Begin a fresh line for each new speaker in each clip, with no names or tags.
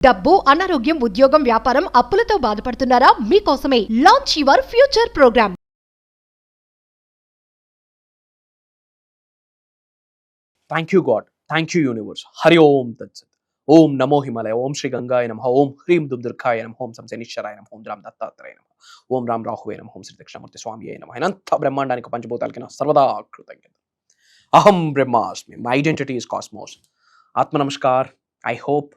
డబ్బు, అనారోగ్యం, ఉద్యోగం, వ్యాపారం, అప్పులతో బాధపడుతున్నారా? మీకోసమే launch your future programme.
Thank you God, thank you universe. హరి ఓం తత్సత్. ఓం నమో హిమాలయ, ఓం శ్రీ గంగాయ నమః, ఓం హ్రీం దుర్గాయ నమః, ఓం సంశనిశ్వరాయ నమః, ఓం రామ్ దత్తాత్రేయ నమః, ఓం రామ్ రాహువే నమః, ఓం శ్రీ దక్షిణామూర్తి స్వామియే నమః. అనంత బ్రహ్మాండానికి పంచభూతాలకి నా సర్వదా కృతజ్ఞత. అహం బ్రహ్మాస్మి, మై ఐడెంటిటీ ఇస్ కాస్మోస్. ఆత్మ నమస్కార్. I hope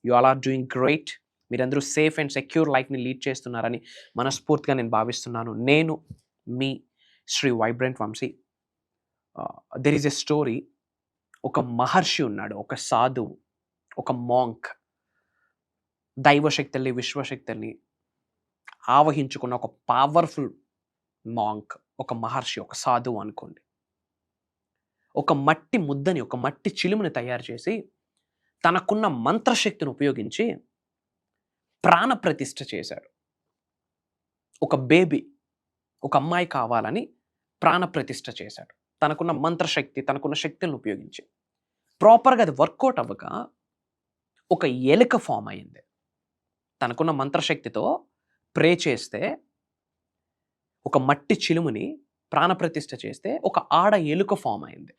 you all are doing great. మీరందరూ సేఫ్ అండ్ సెక్యూర్ లైఫ్ని లీడ్ చేస్తున్నారని మనస్ఫూర్తిగా నేను భావిస్తున్నాను. నేను మీ Shri vibrant Vamsi. There is a story. ఒక మహర్షి ఉన్నాడు, ఒక సాధువు, ఒక మాంక్. దైవశక్తుల్ని, విశ్వశక్తుల్ని ఆవహించుకున్న ఒక పవర్ఫుల్ మాంక్, ఒక మహర్షి, ఒక సాధువు అనుకోండి. ఒక మట్టి ముద్దని, ఒక మట్టి చిలుముని తయారు చేసి తనకున్న మంత్రశక్తిని ఉపయోగించి ప్రాణప్రతిష్ఠ చేశాడు. ఒక బేబీ, ఒక అమ్మాయి కావాలని ప్రాణప్రతిష్ఠ చేశాడు తనకున్న మంత్రశక్తి, తనకున్న శక్తులను ఉపయోగించి. ప్రాపర్గా అది వర్కౌట్ అవ్వక ఒక ఎలుక ఫామ్ అయింది. తనకున్న మంత్రశక్తితో ప్రే చేస్తే, ఒక మట్టి చిలుముని ప్రాణప్రతిష్ఠ చేస్తే ఒక ఆడ ఎలుక ఫామ్ అయింది.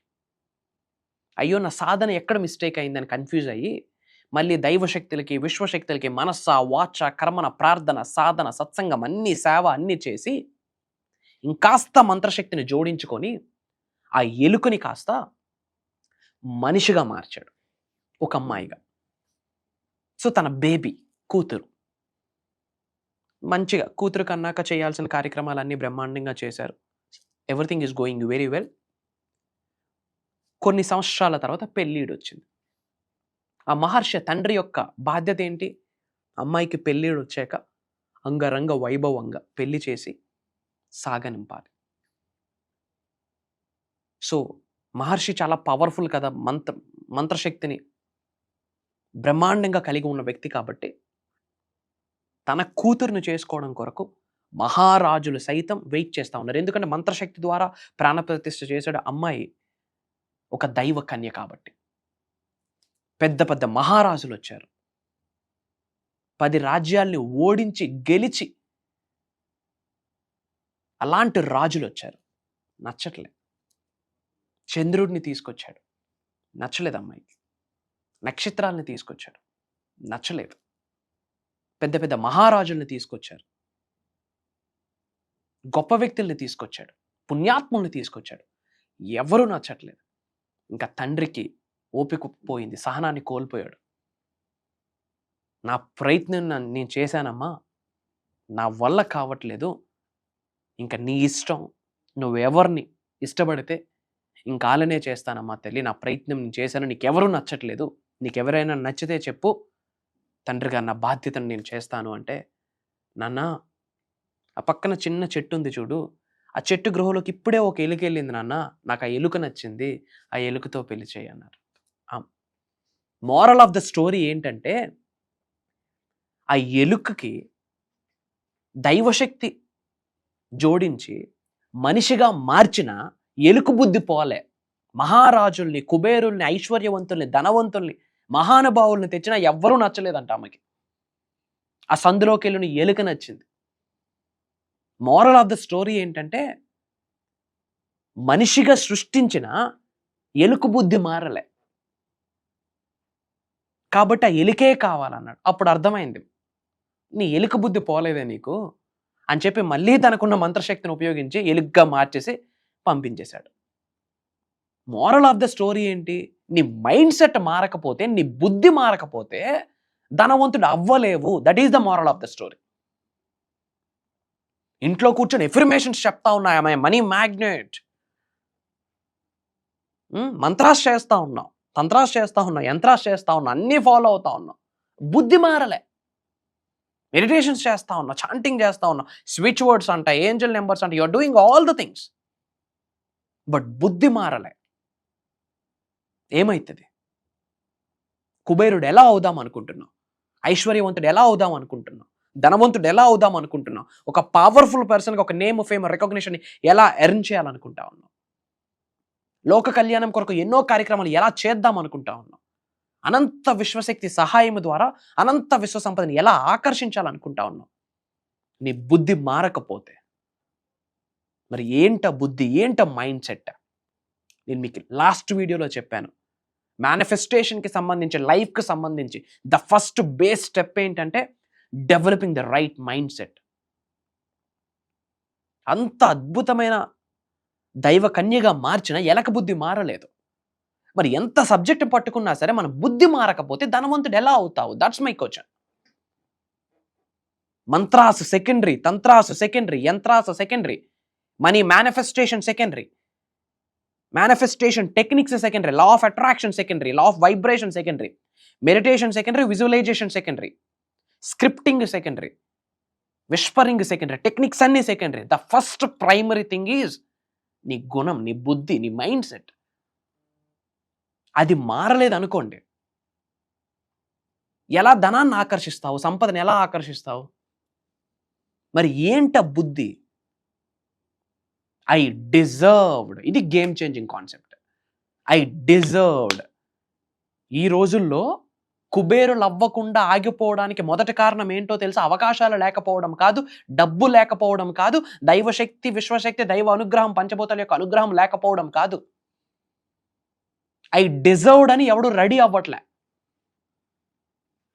అయ్యో, నా సాధన ఎక్కడ మిస్టేక్ అయిందని కన్ఫ్యూజ్ అయ్యి మళ్ళీ దైవశక్తులకి, విశ్వశక్తులకి మనస్స, వాచ, కర్మన, ప్రార్థన, సాధన, సత్సంగం, అన్ని సేవ అన్నీ చేసి ఇంకాస్త మంత్రశక్తిని జోడించుకొని ఆ ఎలుకని కాస్త మనిషిగా మార్చాడు, ఒక అమ్మాయిగా. సో తన బేబీ, కూతురు, మంచిగా కూతురు కన్నాక చేయాల్సిన కార్యక్రమాలన్నీ బ్రహ్మాండంగా చేశారు. Everything is going very well. కొన్ని సంవత్సరాల తర్వాత పెళ్ళిడు వచ్చింది. ఆ మహర్షి తండ్రి యొక్క బాధ్యత ఏంటి? అమ్మాయికి పెళ్ళిడు వచ్చాక అంగరంగ వైభవంగా పెళ్లి చేసి సాగనింపాలి. సో మహర్షి చాలా పవర్ఫుల్ కదా, మంత్రశక్తిని బ్రహ్మాండంగా కలిగి ఉన్న వ్యక్తి కాబట్టి తన కూతురుని చేసుకోవడం కొరకు మహారాజులు సైతం వెయిట్ చేస్తూ ఉన్నారు. ఎందుకంటే మంత్రశక్తి ద్వారా ప్రాణప్రతిష్ఠ చేశాడు. అమ్మాయి ఒక దైవ కన్య కాబట్టి. పెద్ద పెద్ద మహారాజులు వచ్చారు. 10 రాజ్యాల్ని ఓడించి గెలిచి అలాంటి రాజులు వచ్చారు. నచ్చట్లే. చంద్రుడిని తీసుకొచ్చాడు, నచ్చలేదు అమ్మాయికి. నక్షత్రాలని తీసుకొచ్చాడు, నచ్చలేదు. పెద్ద పెద్ద మహారాజుల్ని తీసుకొచ్చారు, గొప్ప వ్యక్తుల్ని తీసుకొచ్చాడు, పుణ్యాత్ముల్ని తీసుకొచ్చాడు, ఎవరూ నచ్చట్లేదు. ఇంకా తండ్రికి ఓపిక పోయింది, సహనాన్ని కోల్పోయాడు. నా ప్రయత్నం నేను చేశానమ్మా, నా వల్ల కావట్లేదు, ఇంకా నీ ఇష్టం, నువ్వెవరిని ఇష్టపడితే ఇంకా అలానే చేస్తానమ్మా తల్లి, నా ప్రయత్నం నేను చేశాను, నీకెవరూ నచ్చట్లేదు, నీకెవరైనా నచ్చితే చెప్పు, తండ్రిగా నా బాధ్యతను నేను చేస్తాను అంటే, నాన్న ఆ పక్కన చిన్న చెట్టు ఉంది చూడు, ఆ చెట్టు గృహలోకి ఇప్పుడే ఒక ఎలుక వెళ్ళింది నాన్న, నాకు ఆ ఎలుక నచ్చింది, ఆ ఎలుకతో పెళ్లి చేయి అన్నారు. మోరల్ ఆఫ్ ద స్టోరీ ఏంటంటే, ఆ ఎలుకకి దైవశక్తి జోడించి మనిషిగా మార్చిన ఎలుక బుద్ధి పోలే. మహారాజుల్ని, కుబేరుల్ని, ఐశ్వర్యవంతుల్ని, ధనవంతుల్ని, మహానుభావుల్ని తెచ్చినా ఎవ్వరూ నచ్చలేదంట ఆమెకి. ఆ సందులోకి వెళ్ళిన ఎలుక నచ్చింది. మోరల్ ఆఫ్ ద స్టోరీ ఏంటంటే, మనిషిగా సృష్టించిన ఎలుక బుద్ధి మారలే కాబట్టి ఆ ఎలుకే కావాలన్నాడు. అప్పుడు అర్థమైంది, నీ ఎలుక బుద్ధి పోలేదే నీకు అని చెప్పి మళ్ళీ తనకున్న మంత్రశక్తిని ఉపయోగించి ఎలుకగా మార్చేసి పంపించేశాడు. మోరల్ ఆఫ్ ద స్టోరీ ఏంటి? నీ మైండ్ సెట్ మారకపోతే, నీ బుద్ధి మారకపోతే ధనవంతుడు అవ్వలేవు. That is the moral of the story. ఇంట్లో కూర్చొని ఎఫర్మేషన్స్ చెప్తా ఉన్నాయి, ఆమె మనీ మ్యాగ్నెట్, మంత్రాస్ చేస్తా ఉన్నావు, తంత్రాస్ చేస్తా ఉన్నావు, యంత్రాస్ చేస్తా ఉన్నావు, అన్నీ ఫాలో అవుతా ఉన్నావు, బుద్ధి మారలే. మెడిటేషన్స్ చేస్తా ఉన్నావు, చాంటింగ్ చేస్తా ఉన్నావు, స్విచ్ వర్డ్స్ అంట, ఏంజల్ నెంబర్స్ అంట, you are doing all the things, but బుద్ధి మారలే. ఏమైతుంది? కుబేరుడు ఎలా అవుదాం అనుకుంటున్నావు? ఐశ్వర్యవంతుడు ఎలా అవుదాం అనుకుంటున్నావు? ధనవంతుడు ఎలా అవుదాం అనుకుంటున్నావు? ఒక పవర్ఫుల్ పర్సన్గా ఒక నేమ్, ఫేమ్, రికగ్నిషన్ ఎలా ఎర్న్ చేయాలనుకుంటా ఉన్నావు? లోక కళ్యాణం కొరకు ఎన్నో కార్యక్రమాలు ఎలా చేద్దాం అనుకుంటా ఉన్నావు? అనంత విశ్వశక్తి సహాయం ద్వారా అనంత విశ్వ సంపదని ఎలా ఆకర్షించాలనుకుంటా ఉన్నావు? నీ బుద్ధి మారకపోతే మరి ఏంట బుద్ధి, ఏంట మైండ్ సెట్? నేను మీకు లాస్ట్ వీడియోలో చెప్పాను, మేనిఫెస్టేషన్కి సంబంధించి, లైఫ్కి సంబంధించి ద ఫస్ట్ బేస్ స్టెప్ ఏంటంటే developing the right mind set. అంత అద్భుతమైన దైవ కన్యగా మార్చిన ఎలక బుద్ధి మారలేదు. మరి ఎంత సబ్జెక్ట్ పట్టుకున్నా సరే మన బుద్ధి మారకపోతే ధనవంతుడు ఎలా అవుతావు? That's my question. మంత్రాసు సెకండరీ, తంత్రాసు సెకండరీ, యంత్రాసు secondary, money manifestation secondary, manifestation techniques secondary, law of attraction secondary, law of vibration secondary, meditation secondary, visualisation secondary, scripting secondary, whispering secondary, techniques అన్ని secondary. The first primary thing is నీ గుణం, నీ బుద్ధి, నీ mind set. అది మారలేదు అనుకోండి, ఎలా ధనాన్ని ఆకర్షిస్తావు? సంపదను ఎలా ఆకర్షిస్తావు? మరి ఏంట బుద్ధి? I deserved. ఇది game changing concept. I deserved. ఈ రోజుల్లో కుబేరులు అవ్వకుండా ఆగిపోవడానికి మొదటి కారణం ఏంటో తెలుసా? అవకాశాలు లేకపోవడం కాదు, డబ్బు లేకపోవడం కాదు, దైవశక్తి, విశ్వశక్తి, దైవ అనుగ్రహం, పంచభూతాల యొక్క అనుగ్రహం లేకపోవడం కాదు. ఐ డిజర్వ్డ్ అని ఎవడు రెడీ అవ్వట్లే.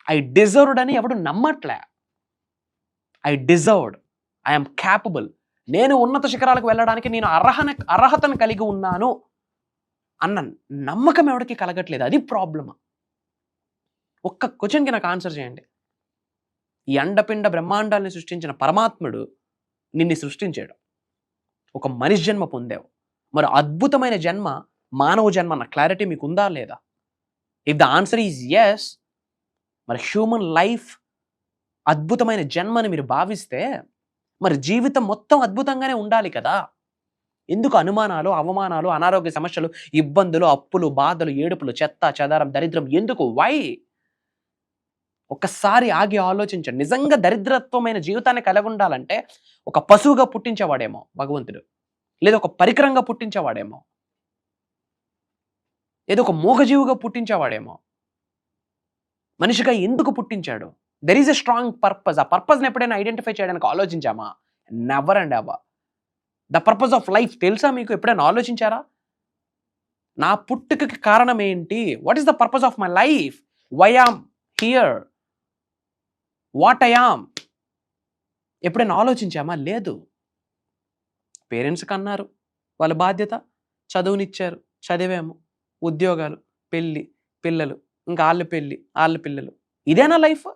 ఐ డిజర్వ్డ్ అని ఎవడు నమ్మట్లే. ఐ డిజర్వ్డ్, ఐఎమ్ క్యాపబుల్, నేను ఉన్నత శిఖరాలకు వెళ్ళడానికి నేను అర్హతను కలిగి ఉన్నాను అన్న నమ్మకం ఎవరికి కలగట్లేదు. అది ప్రాబ్లమ్. ఒక్క క్వశ్చన్కి నాకు ఆన్సర్ చేయండి. ఈ అండపిండ బ్రహ్మాండాన్ని సృష్టించిన పరమాత్ముడు నిన్ను సృష్టించాడు, ఒక మనిషి జన్మ పొందావు. మరి అద్భుతమైన జన్మ, మానవ జన్మ అన్న క్లారిటీ మీకు ఉందా లేదా? If the answer is yes, మరి హ్యూమన్ లైఫ్ అద్భుతమైన జన్మని మీరు భావిస్తే మరి జీవితం మొత్తం అద్భుతంగానే ఉండాలి కదా. ఎందుకు అనుమానాలు, అవమానాలు, అనారోగ్య సమస్యలు, ఇబ్బందులు, అప్పులు, బాధలు, ఏడుపులు, చెత్త చెదారం, దరిద్రం? ఎందుకు? వై? ఒక్కసారి ఆగి ఆలోచించండి. నిజంగా దరిద్రత్వమైన జీవితాన్ని కలిగి ఉండాలంటే ఒక పశువుగా పుట్టించేవాడేమో భగవంతుడు, లేదా ఒక పరికరంగా పుట్టించేవాడేమో, ఏదో ఒక మూగజీవిగా పుట్టించేవాడేమో. మనిషిగా ఎందుకు పుట్టించాడు? There is a strong purpose. ఆ పర్పస్ని ఎప్పుడైనా ఐడెంటిఫై చేయడానికి ఆలోచించామా? Never and ever. The purpose of life తెలుసా మీకు? ఎప్పుడైనా ఆలోచించారా? నా పుట్టుకకి కారణం ఏంటి? What is the purpose of my life? Why am here? What I am? ఎప్పుడైనా ఆలోచించామా? లేదు. పేరెంట్స్ కన్నారు, వాళ్ళ బాధ్యత, చదువునిచ్చారు, చదివాము, ఉద్యోగాలు, పెళ్ళి, పిల్లలు, ఇంకా వాళ్ళ పెళ్ళి, వాళ్ళ పిల్లలు. ఇదేనా లైఫ్?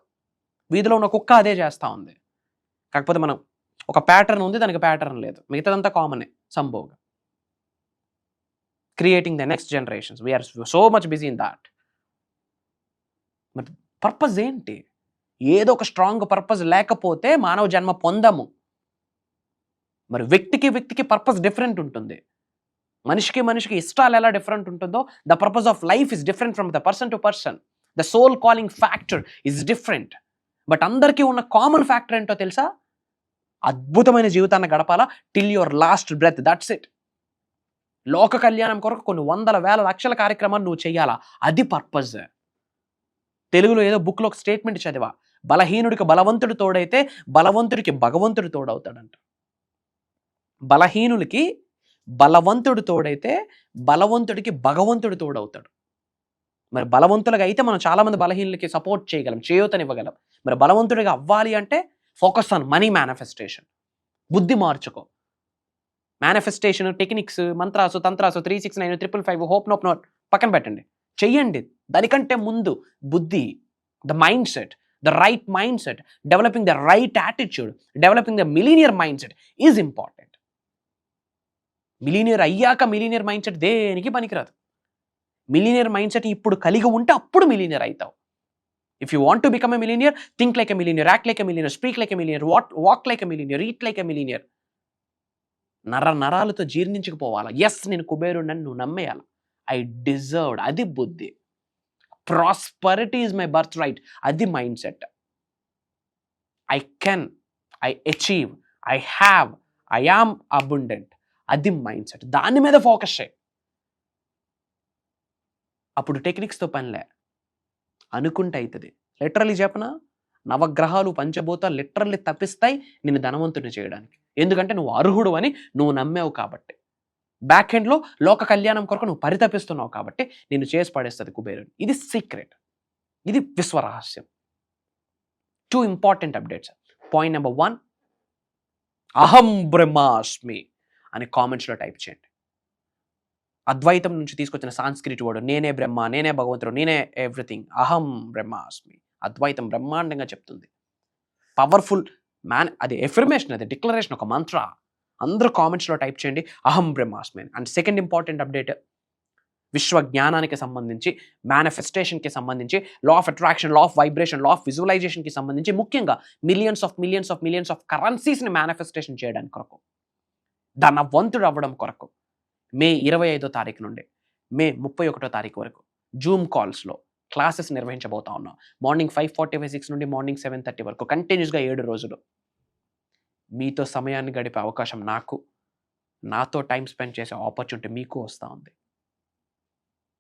వీధిలో ఉన్న కుక్క అదే చేస్తూ ఉంది. కాకపోతే మనం ఒక ప్యాటర్న్ ఉంది, దానికి ప్యాటర్న్ లేదు. మిగతాదంతా కామనే, సంభోగా. Creating the next generations, we are so much busy in that. మరి పర్పస్ ఏంటి? ఏదో ఒక స్ట్రాంగ్ పర్పస్ లేకపోతే మానవ జన్మ పొందము. మరి వ్యక్తికి పర్పస్ డిఫరెంట్ ఉంటుంది. మనిషికి ఇష్టాలు ఎలా డిఫరెంట్ ఉంటుందో, the purpose of life is different from the person to person. The soul calling factor is different. But అందరికీ ఉన్న కామన్ ఫ్యాక్టర్ ఏంటో తెలుసా? అద్భుతమైన జీవితాన్ని గడపాలా till your last breath. That's it. లోక కళ్యాణం కొరకు కొన్ని వందల వేల లక్షల కార్యక్రమాలు నువ్వు చెయ్యాలా. అది పర్పస్. తెలుగులో ఏదో బుక్లో ఒక స్టేట్మెంట్ చదివా, బలహీనుడికి బలవంతుడు తోడైతే బలవంతుడికి భగవంతుడు తోడవుతాడంట. బలహీనులకి బలవంతుడు తోడైతే బలవంతుడికి భగవంతుడు తోడవుతాడు. మరి బలవంతులుగా అయితే మనం చాలామంది బలహీనులకి సపోర్ట్ చేయగలం, చేయూతనివ్వగలం. మరి బలవంతుడిగా అవ్వాలి అంటే ఫోకస్ ఆన్ మనీ మేనిఫెస్టేషన్. బుద్ధి మార్చుకో. మేనిఫెస్టేషన్ టెక్నిక్స్, మంత్రాసు, తంత్రాసు, 369, 555, హోప్ నోప్ నోట్ పక్కన పెట్టండి, చెయ్యండి. దానికంటే ముందు బుద్ధి, the mindset, the right mindset, developing the right attitude, developing the millionaire mindset is important. Millionaire అయ్యాక మిలీనియర్ మైండ్ సెట్ దేనికి పనికిరాదు. మిలీనియర్ మైండ్ సెట్ ఇప్పుడు కలిగి ఉంటే అప్పుడు మిలీనియర్ అవుతావు. If you want to become a millionaire, think like a millionaire, act like a millionaire, speak like a millionaire, walk like a millionaire, eat like a millionaire. నరాలతో జీర్ణించుకుపోవాలా. Yes, నేను కుబేరుడని నువ్వు నమ్మేయాలి. I deserved. అది బుద్ధి. Prosperity is my birthright. అది mindset. I can, I achieve, I have, I am abundant. అది mind set. దాని మీద focus చేయి. అప్పుడు టెక్నిక్స్తో పనిలే. అనుకుంటే అవుతుంది. లిటరలీ చెప్పనా, నవగ్రహాలు పంచభూతాలు లిటరల్లీ తప్పిస్తాయి నిన్ను ధనవంతుని చేయడానికి. ఎందుకంటే నువ్వు అర్హుడు అని నువ్వు నమ్మావు కాబట్టి. బ్యాక్ ఎండ్లో లోక కళ్యాణం కొరకు నువ్వు పరితపిస్తున్నావు కాబట్టి నిన్ను చేసి పడేస్తుంది కుబేరుడు. ఇది సీక్రెట్, ఇది విశ్వరహస్యం. 2 ఇంపార్టెంట్ అప్డేట్స్. పాయింట్ నెంబర్ 1, అహం బ్రహ్మాస్మి అని కామెంట్స్లో టైప్ చేయండి. అద్వైతం నుంచి తీసుకొచ్చిన సాంస్క్రిట్ వర్డ్, నేనే బ్రహ్మ, నేనే భగవంతుడు, నేనే ఎవ్రీథింగ్. అహం బ్రహ్మాస్మి. అద్వైతం బ్రహ్మాండంగా చెప్తుంది. పవర్ఫుల్ అది ఎఫర్మేషన్, అది డిక్లరేషన్, ఒక మంత్ర. అందరూ కామెంట్స్లో టైప్ చేయండి అహం బ్రహ్మాస్మి. అండ్ సెకండ్ ఇంపార్టెంట్ అప్డేట్, విశ్వ జ్ఞానానికి సంబంధించి, మేనిఫెస్టేషన్కి సంబంధించి, law of attraction, law of vibration, law of విజువలైజేషన్కి సంబంధించి, ముఖ్యంగా మిలియన్స్ ఆఫ్ కరెన్సీస్ని మేనిఫెస్టేషన్ చేయడానికి కొరకు, ధనవంతుడు అవ్వడం కొరకు మే 25వ తారీఖు నుండి మే 31వ తారీఖు వరకు జూమ్ కాల్స్లో క్లాసెస్ నిర్వహించబోతా ఉన్నాం. మార్నింగ్ 5:46 నుండి మార్నింగ్ 7:30 వరకు కంటిన్యూస్గా 7 రోజులు మీతో సమయాన్ని గడిపే అవకాశం నాకు, నాతో టైం స్పెండ్ చేసే ఆపర్చునిటీ మీకు వస్తూ ఉంది.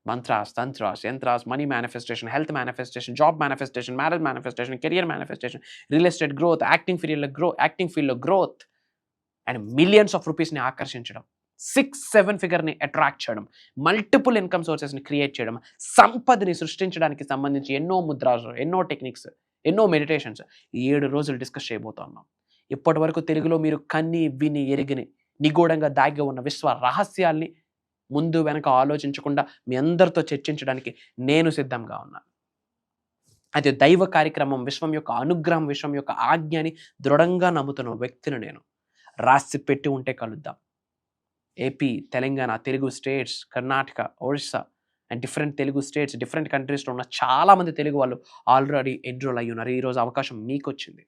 మంత్రాస్, తంత్రాస్, యంత్రాస్, money manifestation, health manifestation, job manifestation, marriage manifestation, career manifestation, real estate growth, acting ఫీల్డ్లో గ్రోత్ అండ్ మిలియన్స్ ఆఫ్ రూపీస్ని ఆకర్షించడం, 6-7 ఫిగర్ని అట్రాక్ట్ చేయడం, మల్టిపుల్ ఇన్కమ్ సోర్సెస్ని క్రియేట్ చేయడం, సంపదని సృష్టించడానికి సంబంధించి ఎన్నో ముద్రాలు, ఎన్నో టెక్నిక్స్, ఎన్నో మెడిటేషన్స్ 7 రోజులు డిస్కస్ చేయబోతున్నాం. ఇప్పటి వరకు తెలుగులో మీరు కన్ని విని ఎరిగిని నిగూఢంగా దాగి ఉన్న విశ్వ రహస్యాల్ని ముందు వెనక ఆలోచించకుండా మీ అందరితో చర్చించడానికి నేను సిద్ధంగా ఉన్నాను. అయితే దైవ కార్యక్రమం, విశ్వం యొక్క అనుగ్రహం, విశ్వం యొక్క ఆజ్ఞని దృఢంగా నమ్ముతున్న వ్యక్తిని నేను. రాసి పెట్టి ఉంటే కలుద్దాం. AP, Telangana, Telugu states, Karnataka, Orissa and different Telugu states, different కంట్రీస్లో ఉన్న చాలామంది తెలుగు వాళ్ళు ఆల్రెడీ ఎన్రోల్ అయ్యి ఉన్నారు. ఈరోజు అవకాశం మీకు వచ్చింది.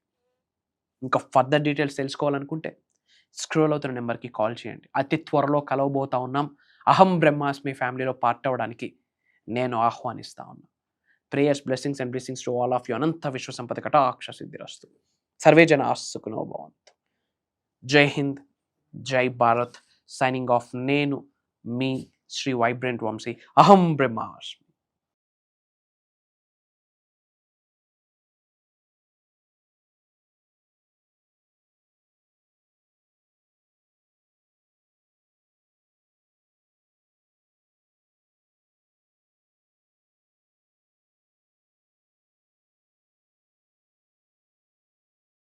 ఇంకా ఫర్దర్ డీటెయిల్స్ తెలుసుకోవాలనుకుంటే స్క్రోల్ అవుతున్న నెంబర్కి కాల్ చేయండి. అతి త్వరలో కలవబోతా ఉన్నాం. అహం బ్రహ్మాస్మి ఫ్యామిలీలో పార్ట్ అవ్వడానికి నేను ఆహ్వానిస్తా ఉన్నా. Prayers, blessings and blessings to all of you. అనంత విశ్వ సంపద కటాక్ష సిద్ధిరస్తు. సర్వే జన సుఖినో భవంతు. జై హింద్, జై భారత్. Signing off. నేను మీ శ్రీ వైబ్రెంట్ వంశీ. అహం బ్రహ్మాస్మి.